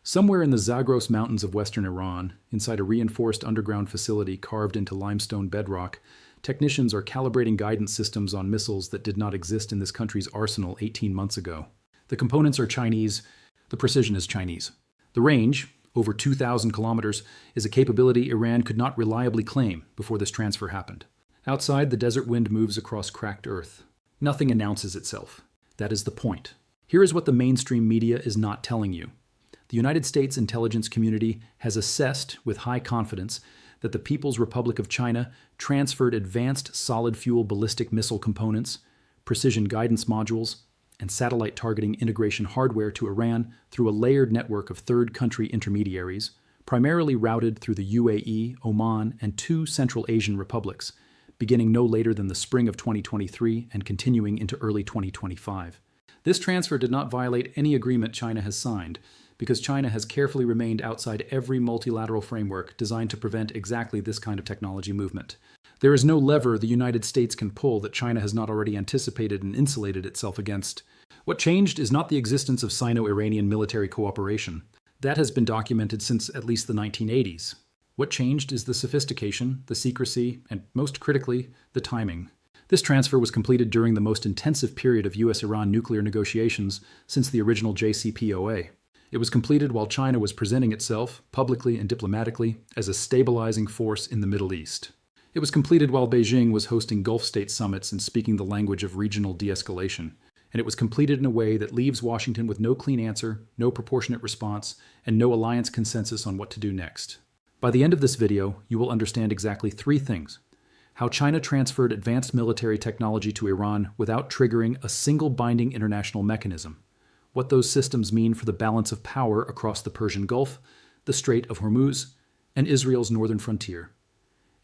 Somewhere in the Zagros Mountains of western Iran, inside a reinforced underground facility carved into limestone bedrock, technicians are calibrating guidance systems on missiles that did not exist in this country's arsenal 18 months ago. The components are Chinese. The precision is Chinese. The range, over 2,000 kilometers, is a capability Iran could not reliably claim before this transfer happened. Outside, the desert wind moves across cracked earth. Nothing announces itself. That is the point. Here is what the mainstream media is not telling you. The United States intelligence community has assessed with high confidence that the People's Republic of China transferred advanced solid-fuel ballistic missile components, precision guidance modules, and satellite targeting integration hardware to Iran through a layered network of third-country intermediaries, primarily routed through the UAE, Oman, and 2 Central Asian republics, beginning no later than the spring of 2023 and continuing into early 2025. This transfer did not violate any agreement China has signed, because China has carefully remained outside every multilateral framework designed to prevent exactly this kind of technology movement. There is no lever the United States can pull that China has not already anticipated and insulated itself against. What changed is not the existence of Sino-Iranian military cooperation. That has been documented since at least the 1980s. What changed is the sophistication, the secrecy, and most critically, the timing. This transfer was completed during the most intensive period of US-Iran nuclear negotiations since the original JCPOA. It was completed while China was presenting itself, publicly and diplomatically, as a stabilizing force in the Middle East. It was completed while Beijing was hosting Gulf state summits and speaking the language of regional de-escalation. And it was completed in a way that leaves Washington with no clean answer, no proportionate response, and no alliance consensus on what to do next. By the end of this video, you will understand exactly 3 things. How China transferred advanced military technology to Iran without triggering a single binding international mechanism. What those systems mean for the balance of power across the Persian Gulf, the Strait of Hormuz, and Israel's northern frontier.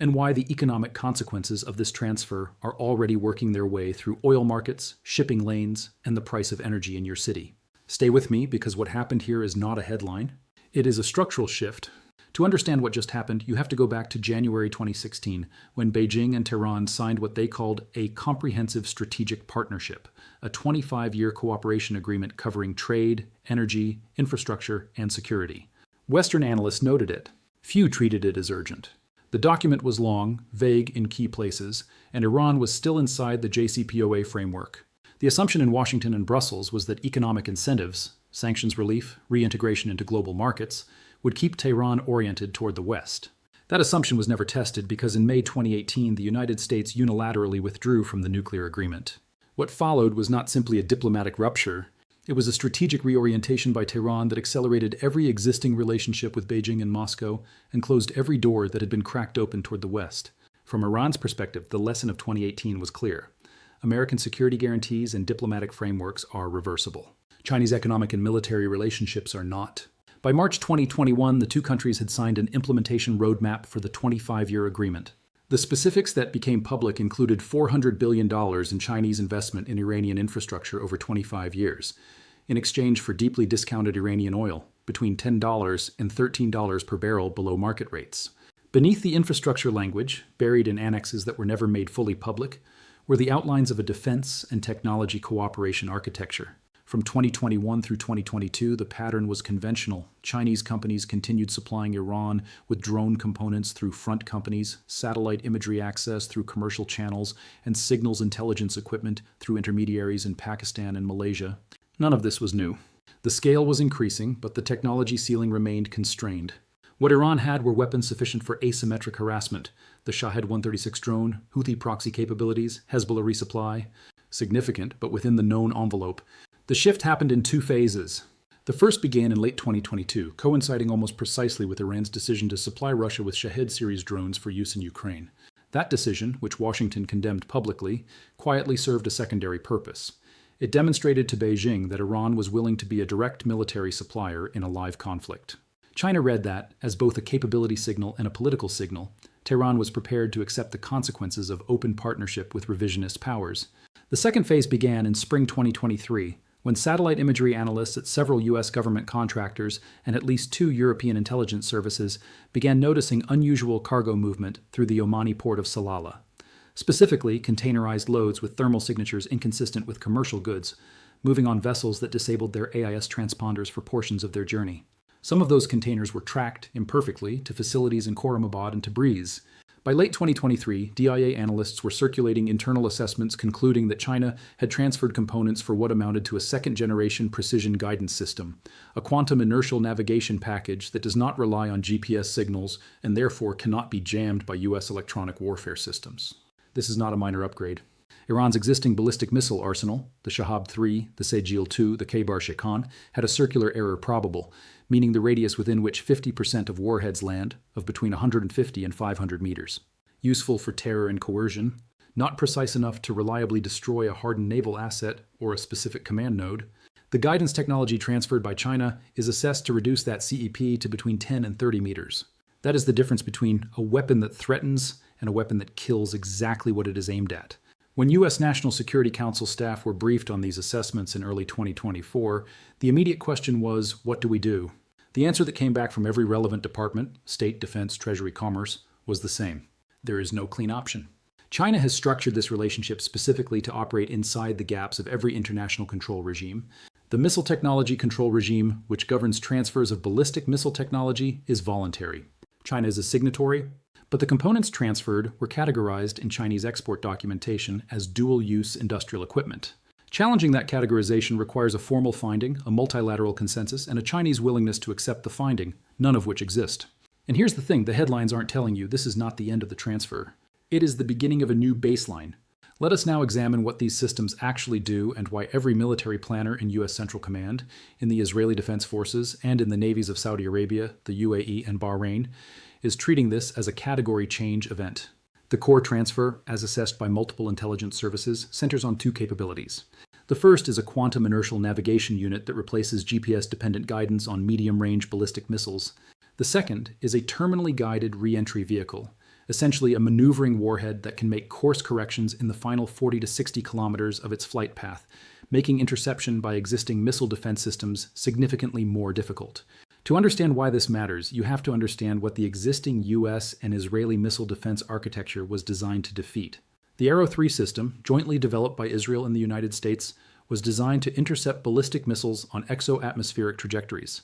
And why the economic consequences of this transfer are already working their way through oil markets, shipping lanes, and the price of energy in your city. Stay with me, because what happened here is not a headline. It is a structural shift. To understand what just happened, you have to go back to January 2016, when Beijing and Tehran signed what they called a Comprehensive Strategic Partnership, a 25-year cooperation agreement covering trade, energy, infrastructure, and security. Western analysts noted it. Few treated it as urgent. The document was long, vague in key places, and Iran was still inside the JCPOA framework. The assumption in Washington and Brussels was that economic incentives, sanctions relief, reintegration into global markets, would keep Tehran oriented toward the West. That assumption was never tested because in May 2018, the United States unilaterally withdrew from the nuclear agreement. What followed was not simply a diplomatic rupture. It was a strategic reorientation by Tehran that accelerated every existing relationship with Beijing and Moscow and closed every door that had been cracked open toward the West. From Iran's perspective, the lesson of 2018 was clear. American security guarantees and diplomatic frameworks are reversible. Chinese economic and military relationships are not. By March 2021, the 2 countries had signed an implementation roadmap for the 25-year agreement. The specifics that became public included $400 billion in Chinese investment in Iranian infrastructure over 25 years, in exchange for deeply discounted Iranian oil, between $10 and $13 per barrel below market rates. Beneath the infrastructure language, buried in annexes that were never made fully public, were the outlines of a defense and technology cooperation architecture. From 2021 through 2022, the pattern was conventional. Chinese companies continued supplying Iran with drone components through front companies, satellite imagery access through commercial channels, and signals intelligence equipment through intermediaries in Pakistan and Malaysia. None of this was new. The scale was increasing, but the technology ceiling remained constrained. What Iran had were weapons sufficient for asymmetric harassment: the Shahed 136 drone, Houthi proxy capabilities, Hezbollah resupply. Significant, but within the known envelope. The shift happened in 2 phases. The first began in late 2022, coinciding almost precisely with Iran's decision to supply Russia with Shahed series drones for use in Ukraine. That decision, which Washington condemned publicly, quietly served a secondary purpose. It demonstrated to Beijing that Iran was willing to be a direct military supplier in a live conflict. China read that as both a capability signal and a political signal. Tehran was prepared to accept the consequences of open partnership with revisionist powers. The second phase began in spring 2023, when satellite imagery analysts at several U.S. government contractors and at least 2 European intelligence services began noticing unusual cargo movement through the Omani port of Salalah. Specifically, containerized loads with thermal signatures inconsistent with commercial goods, moving on vessels that disabled their AIS transponders for portions of their journey. Some of those containers were tracked, imperfectly, to facilities in Khorramabad and Tabriz. By late 2023, DIA analysts were circulating internal assessments concluding that China had transferred components for what amounted to a second-generation precision guidance system, a quantum inertial navigation package that does not rely on GPS signals and therefore cannot be jammed by U.S. electronic warfare systems. This is not a minor upgrade. Iran's existing ballistic missile arsenal, the Shahab-3, the Sejil-2, the Khaybar-Shikan, had a circular error probable, meaning the radius within which 50% of warheads land, of between 150 and 500 meters. Useful for terror and coercion, not precise enough to reliably destroy a hardened naval asset or a specific command node. The guidance technology transferred by China is assessed to reduce that CEP to between 10 and 30 meters. That is the difference between a weapon that threatens and a weapon that kills exactly what it is aimed at. When U.S. National Security Council staff were briefed on these assessments in early 2024, the immediate question was, what do we do? The answer that came back from every relevant department, State, Defense, Treasury, Commerce, was the same. There is no clean option. China has structured this relationship specifically to operate inside the gaps of every international control regime. The Missile Technology Control Regime, which governs transfers of ballistic missile technology, is voluntary. China is a signatory, but the components transferred were categorized in Chinese export documentation as dual-use industrial equipment. Challenging that categorization requires a formal finding, a multilateral consensus, and a Chinese willingness to accept the finding, none of which exist. And here's the thing, the headlines aren't telling you this is not the end of the transfer. It is the beginning of a new baseline. Let us now examine what these systems actually do and why every military planner in U.S. Central Command, in the Israeli Defense Forces, and in the navies of Saudi Arabia, the UAE, and Bahrain, is treating this as a category change event. The core transfer, as assessed by multiple intelligence services, centers on two capabilities. The first is a quantum inertial navigation unit that replaces GPS-dependent guidance on medium-range ballistic missiles. The second is a terminally guided re-entry vehicle, essentially a maneuvering warhead that can make course corrections in the final 40 to 60 kilometers of its flight path, making interception by existing missile defense systems significantly more difficult. To understand why this matters, you have to understand what the existing U.S. and Israeli missile defense architecture was designed to defeat. The Arrow 3 system, jointly developed by Israel and the United States, was designed to intercept ballistic missiles on exo-atmospheric trajectories,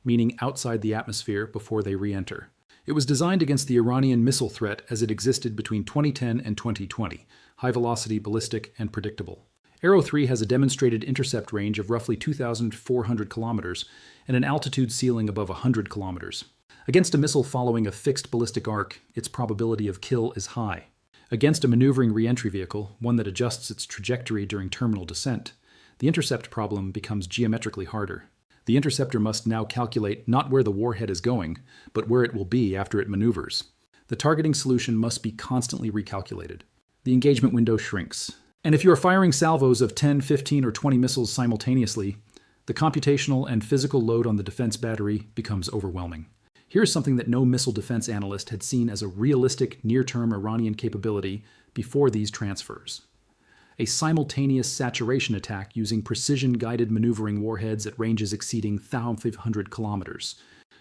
meaning outside the atmosphere before they re-enter. It was designed against the Iranian missile threat as it existed between 2010 and 2020, high-velocity, ballistic, and predictable. Arrow 3 has a demonstrated intercept range of roughly 2,400 kilometers and an altitude ceiling above 100 kilometers. Against a missile following a fixed ballistic arc, its probability of kill is high. Against a maneuvering re-entry vehicle, one that adjusts its trajectory during terminal descent, the intercept problem becomes geometrically harder. The interceptor must now calculate not where the warhead is going, but where it will be after it maneuvers. The targeting solution must be constantly recalculated. The engagement window shrinks. And if you are firing salvos of 10, 15, or 20 missiles simultaneously, the computational and physical load on the defense battery becomes overwhelming. Here's something that no missile defense analyst had seen as a realistic near-term Iranian capability before these transfers. A simultaneous saturation attack using precision-guided maneuvering warheads at ranges exceeding 1,500 kilometers.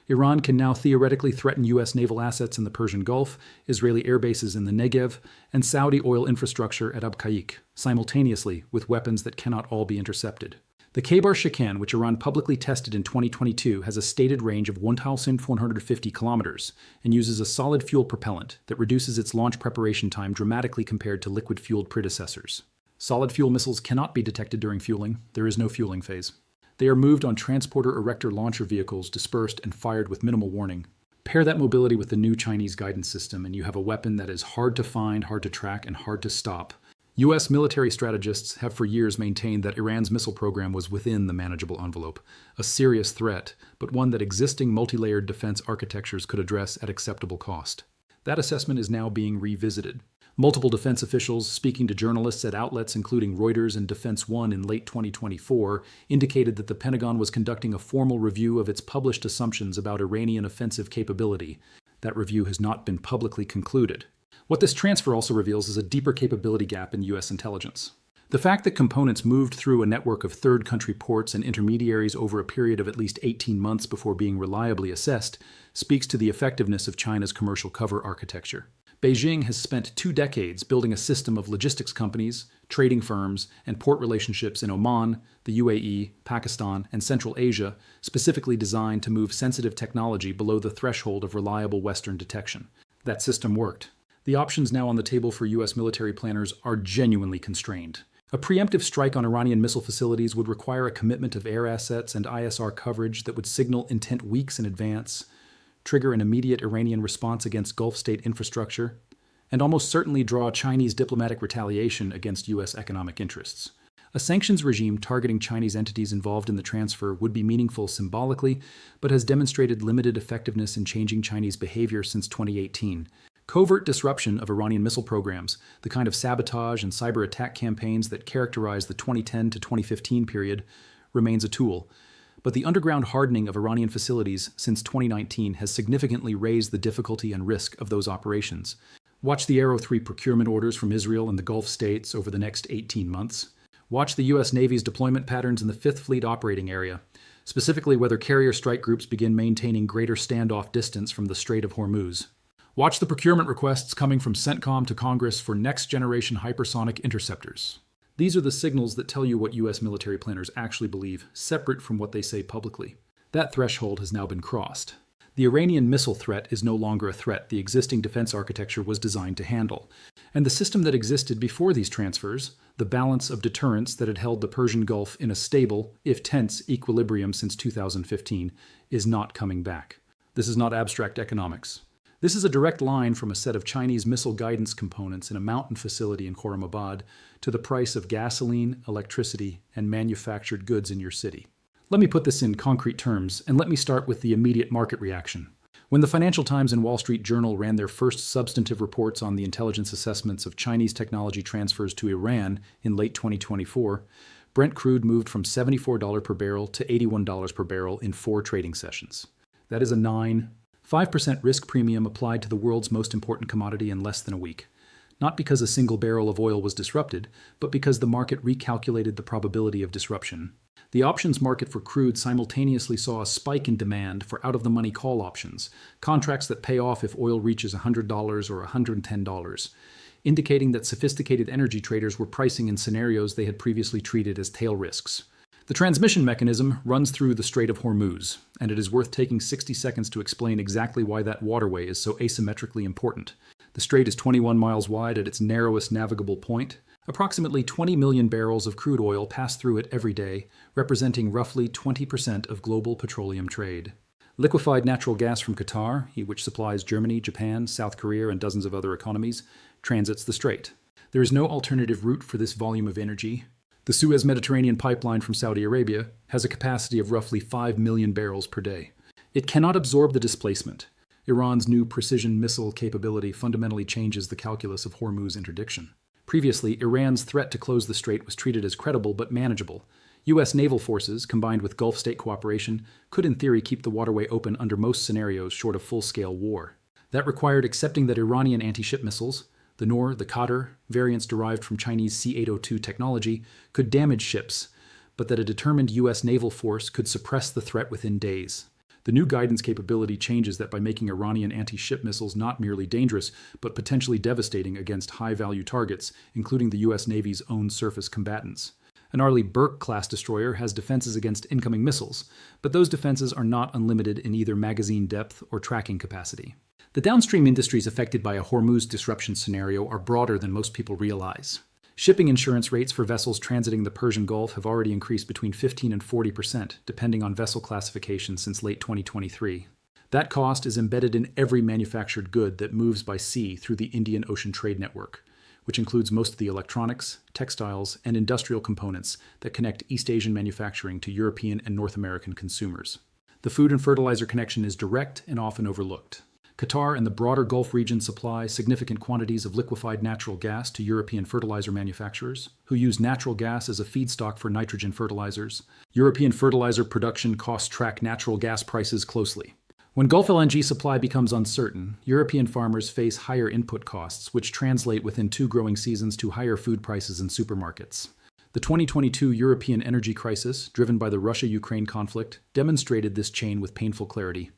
Iran can now theoretically threaten U.S. naval assets in the Persian Gulf, Israeli air bases in the Negev, and Saudi oil infrastructure at Abqaiq, simultaneously with weapons that cannot all be intercepted. The Khaybar-Shikan, which Iran publicly tested in 2022, has a stated range of 1,450 kilometers and uses a solid fuel propellant that reduces its launch preparation time dramatically compared to liquid-fueled predecessors. Solid fuel missiles cannot be detected during fueling. There is no fueling phase. They are moved on transporter erector launcher vehicles, dispersed and fired with minimal warning. Pair that mobility with the new Chinese guidance system, and you have a weapon that is hard to find, hard to track, and hard to stop. U.S. military strategists have for years maintained that Iran's missile program was within the manageable envelope, a serious threat, but one that existing multi-layered defense architectures could address at acceptable cost. That assessment is now being revisited. Multiple defense officials, speaking to journalists at outlets including Reuters and Defense One in late 2024, indicated that the Pentagon was conducting a formal review of its published assumptions about Iranian offensive capability. That review has not been publicly concluded. What this transfer also reveals is a deeper capability gap in U.S. intelligence. The fact that components moved through a network of third country ports and intermediaries over a period of at least 18 months before being reliably assessed speaks to the effectiveness of China's commercial cover architecture. Beijing has spent 2 decades building a system of logistics companies, trading firms, and port relationships in Oman, the UAE, Pakistan, and Central Asia, specifically designed to move sensitive technology below the threshold of reliable Western detection. That system worked. The options now on the table for U.S. military planners are genuinely constrained. A preemptive strike on Iranian missile facilities would require a commitment of air assets and ISR coverage that would signal intent weeks in advance, trigger an immediate Iranian response against Gulf state infrastructure, and almost certainly draw Chinese diplomatic retaliation against U.S. economic interests. A sanctions regime targeting Chinese entities involved in the transfer would be meaningful symbolically, but has demonstrated limited effectiveness in changing Chinese behavior since 2018. Covert disruption of Iranian missile programs, the kind of sabotage and cyber attack campaigns that characterize the 2010 to 2015 period, remains a tool. But the underground hardening of Iranian facilities since 2019 has significantly raised the difficulty and risk of those operations. Watch the Arrow 3 procurement orders from Israel and the Gulf states over the next 18 months. Watch the U.S. Navy's deployment patterns in the Fifth Fleet operating area, specifically whether carrier strike groups begin maintaining greater standoff distance from the Strait of Hormuz. Watch the procurement requests coming from CENTCOM to Congress for next-generation hypersonic interceptors. These are the signals that tell you what U.S. military planners actually believe, separate from what they say publicly. That threshold has now been crossed. The Iranian missile threat is no longer a threat the existing defense architecture was designed to handle. And the system that existed before these transfers, the balance of deterrence that had held the Persian Gulf in a stable, if tense, equilibrium since 2015, is not coming back. This is not abstract economics. This is a direct line from a set of Chinese missile guidance components in a mountain facility in Khorramabad to the price of gasoline, electricity, and manufactured goods in your city. Let me put this in concrete terms, and let me start with the immediate market reaction. When the Financial Times and Wall Street Journal ran their first substantive reports on the intelligence assessments of Chinese technology transfers to Iran in late 2024, Brent crude moved from $74 per barrel to $81 per barrel in 4 trading sessions. That is a 5% risk premium applied to the world's most important commodity in less than a week. Not because a single barrel of oil was disrupted, but because the market recalculated the probability of disruption. The options market for crude simultaneously saw a spike in demand for out-of-the-money call options, contracts that pay off if oil reaches $100 or $110, indicating that sophisticated energy traders were pricing in scenarios they had previously treated as tail risks. The transmission mechanism runs through the Strait of Hormuz, and it is worth taking 60 seconds to explain exactly why that waterway is so asymmetrically important. The strait is 21 miles wide at its narrowest navigable point. Approximately 20 million barrels of crude oil pass through it every day, representing roughly 20% of global petroleum trade. Liquefied natural gas from Qatar, which supplies Germany, Japan, South Korea, and dozens of other economies, transits the strait. There is no alternative route for this volume of energy. The Suez-Mediterranean pipeline from Saudi Arabia has a capacity of roughly 5 million barrels per day. It cannot absorb the displacement. Iran's new precision missile capability fundamentally changes the calculus of Hormuz interdiction. Previously, Iran's threat to close the strait was treated as credible but manageable. U.S. naval forces, combined with Gulf state cooperation, could in theory keep the waterway open under most scenarios short of full-scale war. That required accepting that Iranian anti-ship missiles, the Noor, the Qadr, variants derived from Chinese C-802 technology, could damage ships, but that a determined U.S. naval force could suppress the threat within days. The new guidance capability changes that by making Iranian anti-ship missiles not merely dangerous, but potentially devastating against high-value targets, including the U.S. Navy's own surface combatants. An Arleigh Burke-class destroyer has defenses against incoming missiles, but those defenses are not unlimited in either magazine depth or tracking capacity. The downstream industries affected by a Hormuz disruption scenario are broader than most people realize. Shipping insurance rates for vessels transiting the Persian Gulf have already increased between 15% and 40%, depending on vessel classification since late 2023. That cost is embedded in every manufactured good that moves by sea through the Indian Ocean Trade Network, which includes most of the electronics, textiles, and industrial components that connect East Asian manufacturing to European and North American consumers. The food and fertilizer connection is direct and often overlooked. Qatar and the broader Gulf region supply significant quantities of liquefied natural gas to European fertilizer manufacturers, who use natural gas as a feedstock for nitrogen fertilizers. European fertilizer production costs track natural gas prices closely. When Gulf LNG supply becomes uncertain, European farmers face higher input costs, which translate within 2 growing seasons to higher food prices in supermarkets. The 2022 European energy crisis, driven by the Russia-Ukraine conflict, demonstrated this chain with painful clarity.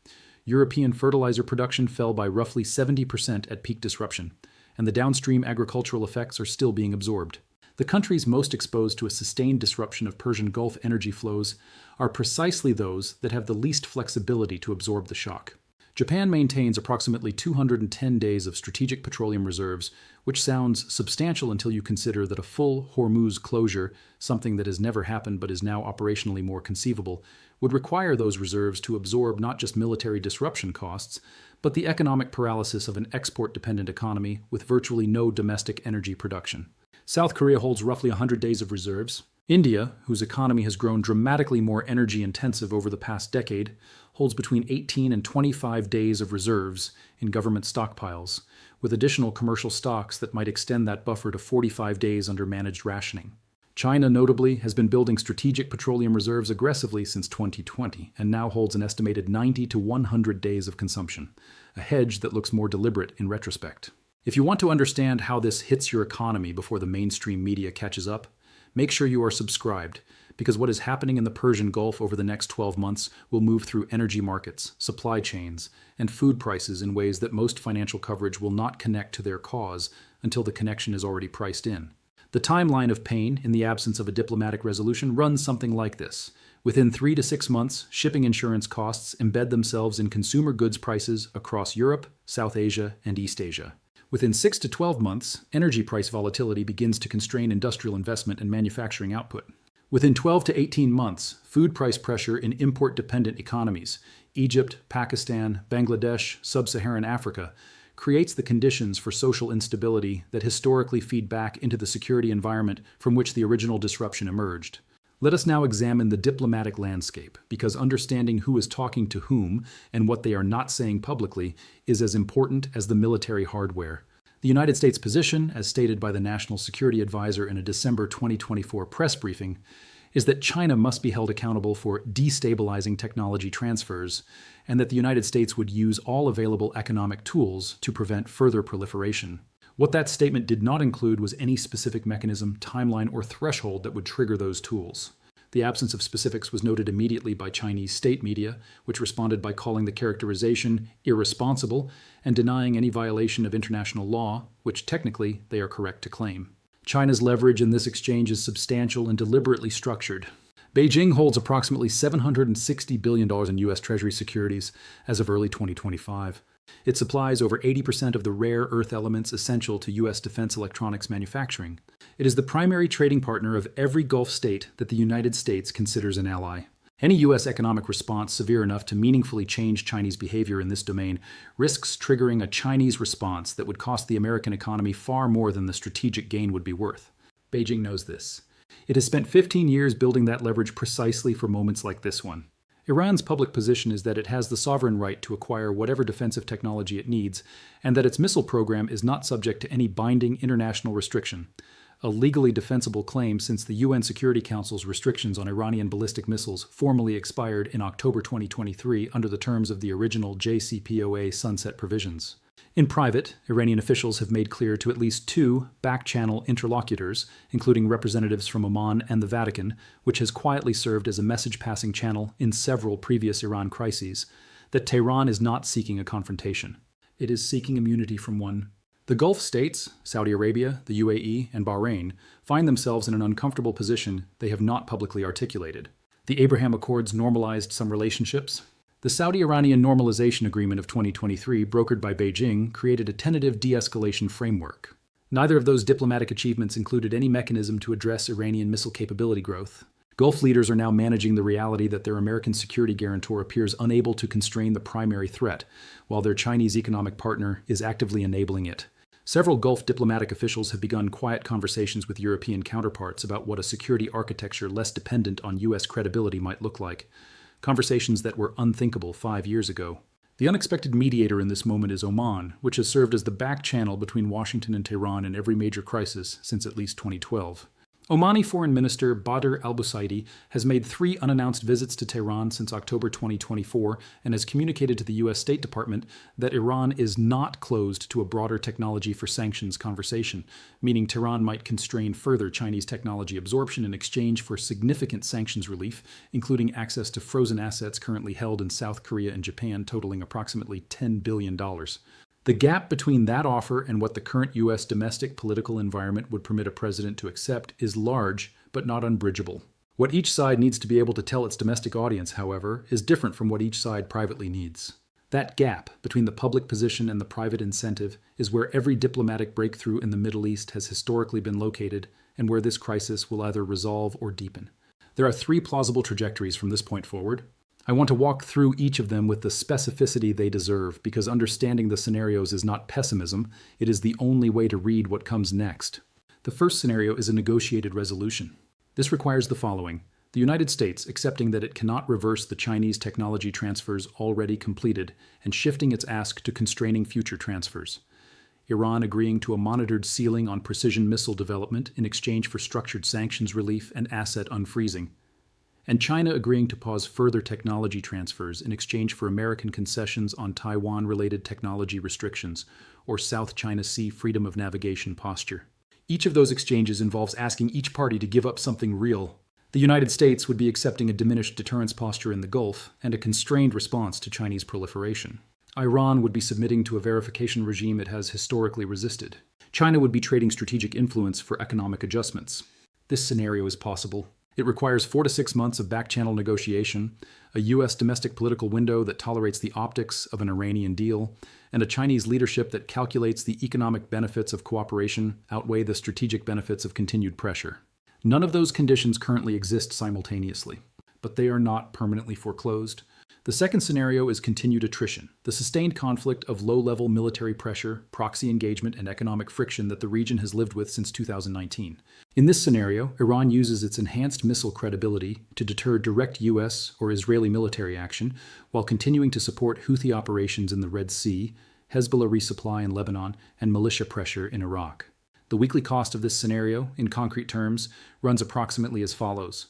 European fertilizer production fell by roughly 70% at peak disruption, and the downstream agricultural effects are still being absorbed. The countries most exposed to a sustained disruption of Persian Gulf energy flows are precisely those that have the least flexibility to absorb the shock. Japan maintains approximately 210 days of strategic petroleum reserves, which sounds substantial until you consider that a full Hormuz closure, something that has never happened but is now operationally more conceivable, would require those reserves to absorb not just military disruption costs, but the economic paralysis of an export-dependent economy with virtually no domestic energy production. South Korea holds roughly 100 days of reserves. India, whose economy has grown dramatically more energy-intensive over the past decade, holds between 18 and 25 days of reserves in government stockpiles, with additional commercial stocks that might extend that buffer to 45 days under managed rationing. China, notably, has been building strategic petroleum reserves aggressively since 2020 and now holds an estimated 90 to 100 days of consumption, a hedge that looks more deliberate in retrospect. If you want to understand how this hits your economy before the mainstream media catches up, make sure you are subscribed, because what is happening in the Persian Gulf over the next 12 months will move through energy markets, supply chains, and food prices in ways that most financial coverage will not connect to their cause until the connection is already priced in. The timeline of pain in the absence of a diplomatic resolution runs something like this. Within 3 to 6 months, shipping insurance costs embed themselves in consumer goods prices across Europe, South Asia, and East Asia. Within 6 to 12 months, energy price volatility begins to constrain industrial investment and manufacturing output. Within 12 to 18 months, food price pressure in import-dependent economies, Egypt, Pakistan, Bangladesh, Sub-Saharan Africa, creates the conditions for social instability that historically feed back into the security environment from which the original disruption emerged. Let us now examine the diplomatic landscape, because understanding who is talking to whom and what they are not saying publicly is as important as the military hardware. The United States' position, as stated by the National Security Advisor in a December 2024 press briefing, is that China must be held accountable for destabilizing technology transfers, and that the United States would use all available economic tools to prevent further proliferation. What that statement did not include was any specific mechanism, timeline, or threshold that would trigger those tools. The absence of specifics was noted immediately by Chinese state media, which responded by calling the characterization irresponsible and denying any violation of international law, which technically they are correct to claim. China's leverage in this exchange is substantial and deliberately structured. Beijing holds approximately $760 billion in U.S. Treasury securities as of early 2025. It supplies over 80% of the rare earth elements essential to U.S. defense electronics manufacturing. It is the primary trading partner of every Gulf state that the United States considers an ally. Any U.S. economic response severe enough to meaningfully change Chinese behavior in this domain risks triggering a Chinese response that would cost the American economy far more than the strategic gain would be worth. Beijing knows this. It has spent 15 years building that leverage precisely for moments like this one. Iran's public position is that it has the sovereign right to acquire whatever defensive technology it needs, and that its missile program is not subject to any binding international restriction, a legally defensible claim since the UN Security Council's restrictions on Iranian ballistic missiles formally expired in October 2023 under the terms of the original JCPOA sunset provisions. In private, Iranian officials have made clear to at least 2 back-channel interlocutors, including representatives from Oman and the Vatican, which has quietly served as a message-passing channel in several previous Iran crises, that Tehran is not seeking a confrontation. It is seeking immunity from one. The Gulf states, Saudi Arabia, the UAE, and Bahrain, find themselves in an uncomfortable position they have not publicly articulated. The Abraham Accords normalized some relationships. The Saudi-Iranian Normalization Agreement of 2023, brokered by Beijing, created a tentative de-escalation framework. Neither of those diplomatic achievements included any mechanism to address Iranian missile capability growth. Gulf leaders are now managing the reality that their American security guarantor appears unable to constrain the primary threat, while their Chinese economic partner is actively enabling it. Several Gulf diplomatic officials have begun quiet conversations with European counterparts about what a security architecture less dependent on U.S. credibility might look like. Conversations that were unthinkable 5 years ago. The unexpected mediator in this moment is Oman, which has served as the back channel between Washington and Tehran in every major crisis since at least 2012. Omani Foreign Minister Badr al-Busaidi has made 3 unannounced visits to Tehran since October 2024 and has communicated to the U.S. State Department that Iran is not closed to a broader technology for sanctions conversation, meaning Tehran might constrain further Chinese technology absorption in exchange for significant sanctions relief, including access to frozen assets currently held in South Korea and Japan totaling approximately $10 billion. The gap between that offer and what the current U.S. domestic political environment would permit a president to accept is large, but not unbridgeable. What each side needs to be able to tell its domestic audience, however, is different from what each side privately needs. That gap between the public position and the private incentive is where every diplomatic breakthrough in the Middle East has historically been located and where this crisis will either resolve or deepen. There are 3 plausible trajectories from this point forward. I want to walk through each of them with the specificity they deserve because understanding the scenarios is not pessimism, it is the only way to read what comes next. The first scenario is a negotiated resolution. This requires the following: the United States accepting that it cannot reverse the Chinese technology transfers already completed and shifting its ask to constraining future transfers. Iran agreeing to a monitored ceiling on precision missile development in exchange for structured sanctions relief and asset unfreezing. And China agreeing to pause further technology transfers in exchange for American concessions on Taiwan-related technology restrictions or South China Sea freedom of navigation posture. Each of those exchanges involves asking each party to give up something real. The United States would be accepting a diminished deterrence posture in the Gulf and a constrained response to Chinese proliferation. Iran would be submitting to a verification regime it has historically resisted. China would be trading strategic influence for economic adjustments. This scenario is possible. It requires 4 to 6 months of back-channel negotiation, a U.S. domestic political window that tolerates the optics of an Iranian deal, and a Chinese leadership that calculates the economic benefits of cooperation outweigh the strategic benefits of continued pressure. None of those conditions currently exist simultaneously, but they are not permanently foreclosed. The second scenario is continued attrition, the sustained conflict of low-level military pressure, proxy engagement, and economic friction that the region has lived with since 2019. In this scenario, Iran uses its enhanced missile credibility to deter direct U.S. or Israeli military action while continuing to support Houthi operations in the Red Sea, Hezbollah resupply in Lebanon, and militia pressure in Iraq. The weekly cost of this scenario, in concrete terms, runs approximately as follows.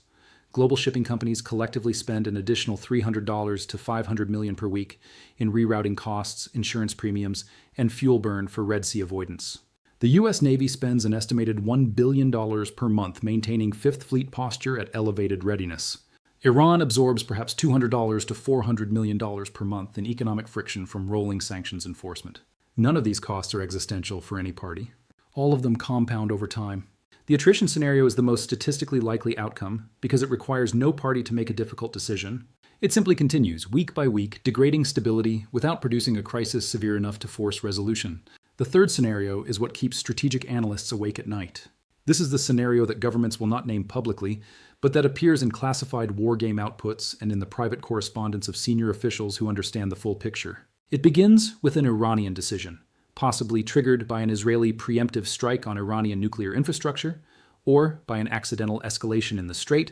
Global shipping companies collectively spend an additional $300 to $500 million per week in rerouting costs, insurance premiums, and fuel burn for Red Sea avoidance. The U.S. Navy spends an estimated $1 billion per month maintaining Fifth Fleet posture at elevated readiness. Iran absorbs perhaps $200 to $400 million per month in economic friction from rolling sanctions enforcement. None of these costs are existential for any party. All of them compound over time. The attrition scenario is the most statistically likely outcome because it requires no party to make a difficult decision. It simply continues, week by week, degrading stability without producing a crisis severe enough to force resolution. The third scenario is what keeps strategic analysts awake at night. This is the scenario that governments will not name publicly, but that appears in classified war game outputs and in the private correspondence of senior officials who understand the full picture. It begins with an Iranian decision, possibly triggered by an Israeli preemptive strike on Iranian nuclear infrastructure, or by an accidental escalation in the Strait,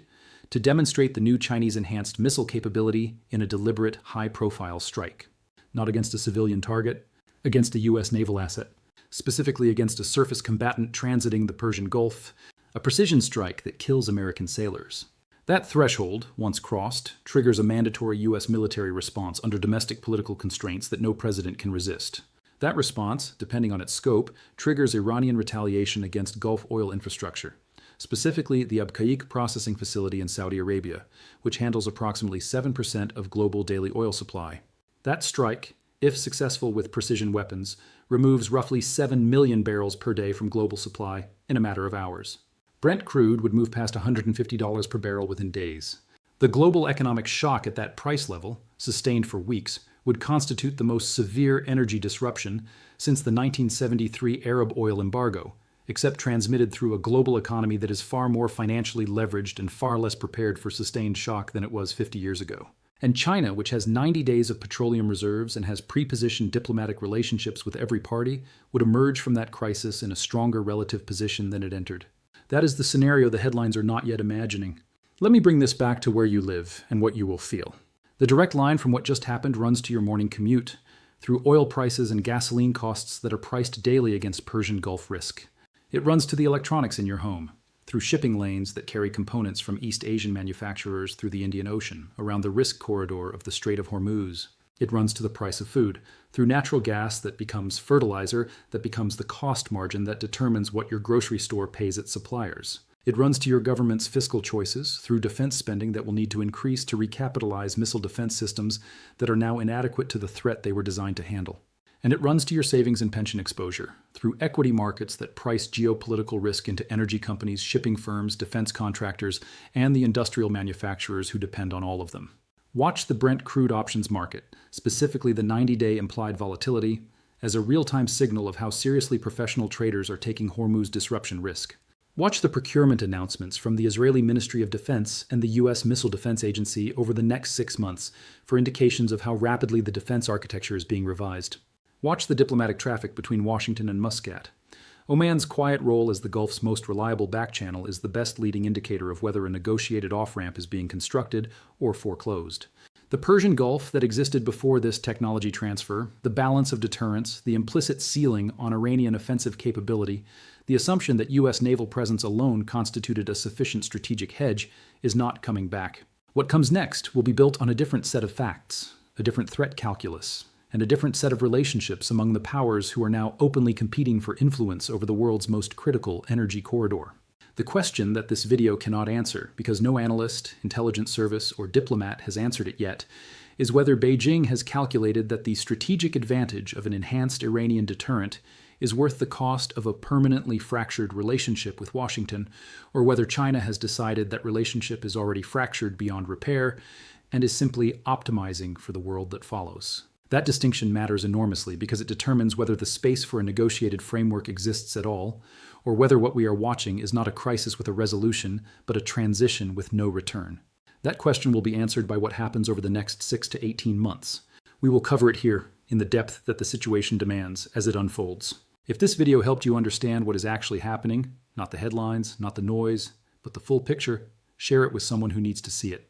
to demonstrate the new Chinese enhanced missile capability in a deliberate, high-profile strike. Not against a civilian target, against a U.S. naval asset, specifically against a surface combatant transiting the Persian Gulf, a precision strike that kills American sailors. That threshold, once crossed, triggers a mandatory U.S. military response under domestic political constraints that no president can resist. That response, depending on its scope, triggers Iranian retaliation against Gulf oil infrastructure, specifically the Abqaiq processing facility in Saudi Arabia, which handles approximately 7% of global daily oil supply. That strike, if successful with precision weapons, removes roughly 7 million barrels per day from global supply in a matter of hours. Brent crude would move past $150 per barrel within days. The global economic shock at that price level, sustained for weeks, would constitute the most severe energy disruption since the 1973 Arab oil embargo, except transmitted through a global economy that is far more financially leveraged and far less prepared for sustained shock than it was 50 years ago. And China, which has 90 days of petroleum reserves and has pre-positioned diplomatic relationships with every party, would emerge from that crisis in a stronger relative position than it entered. That is the scenario the headlines are not yet imagining. Let me bring this back to where you live and what you will feel. The direct line from what just happened runs to your morning commute, through oil prices and gasoline costs that are priced daily against Persian Gulf risk. It runs to the electronics in your home, through shipping lanes that carry components from East Asian manufacturers through the Indian Ocean, around the risk corridor of the Strait of Hormuz. It runs to the price of food, through natural gas that becomes fertilizer, that becomes the cost margin that determines what your grocery store pays its suppliers. It runs to your government's fiscal choices, through defense spending that will need to increase to recapitalize missile defense systems that are now inadequate to the threat they were designed to handle. And it runs to your savings and pension exposure, through equity markets that price geopolitical risk into energy companies, shipping firms, defense contractors, and the industrial manufacturers who depend on all of them. Watch the Brent crude options market, specifically the 90-day implied volatility, as a real-time signal of how seriously professional traders are taking Hormuz disruption risk. Watch the procurement announcements from the Israeli Ministry of Defense and the U.S. Missile Defense Agency over the next 6 months for indications of how rapidly the defense architecture is being revised. Watch the diplomatic traffic between Washington and Muscat. Oman's quiet role as the Gulf's most reliable backchannel is the best leading indicator of whether a negotiated off-ramp is being constructed or foreclosed. The Persian Gulf that existed before this technology transfer, the balance of deterrence, the implicit ceiling on Iranian offensive capability, the assumption that U.S. naval presence alone constituted a sufficient strategic hedge, is not coming back. What comes next will be built on a different set of facts, a different threat calculus, and a different set of relationships among the powers who are now openly competing for influence over the world's most critical energy corridor. The question that this video cannot answer, because no analyst, intelligence service, or diplomat has answered it yet, is whether Beijing has calculated that the strategic advantage of an enhanced Iranian deterrent is worth the cost of a permanently fractured relationship with Washington, or whether China has decided that relationship is already fractured beyond repair and is simply optimizing for the world that follows. That distinction matters enormously because it determines whether the space for a negotiated framework exists at all, or whether what we are watching is not a crisis with a resolution, but a transition with no return. That question will be answered by what happens over the next 6 to 18 months. We will cover it here, in the depth that the situation demands, as it unfolds. If this video helped you understand what is actually happening, not the headlines, not the noise, but the full picture, share it with someone who needs to see it.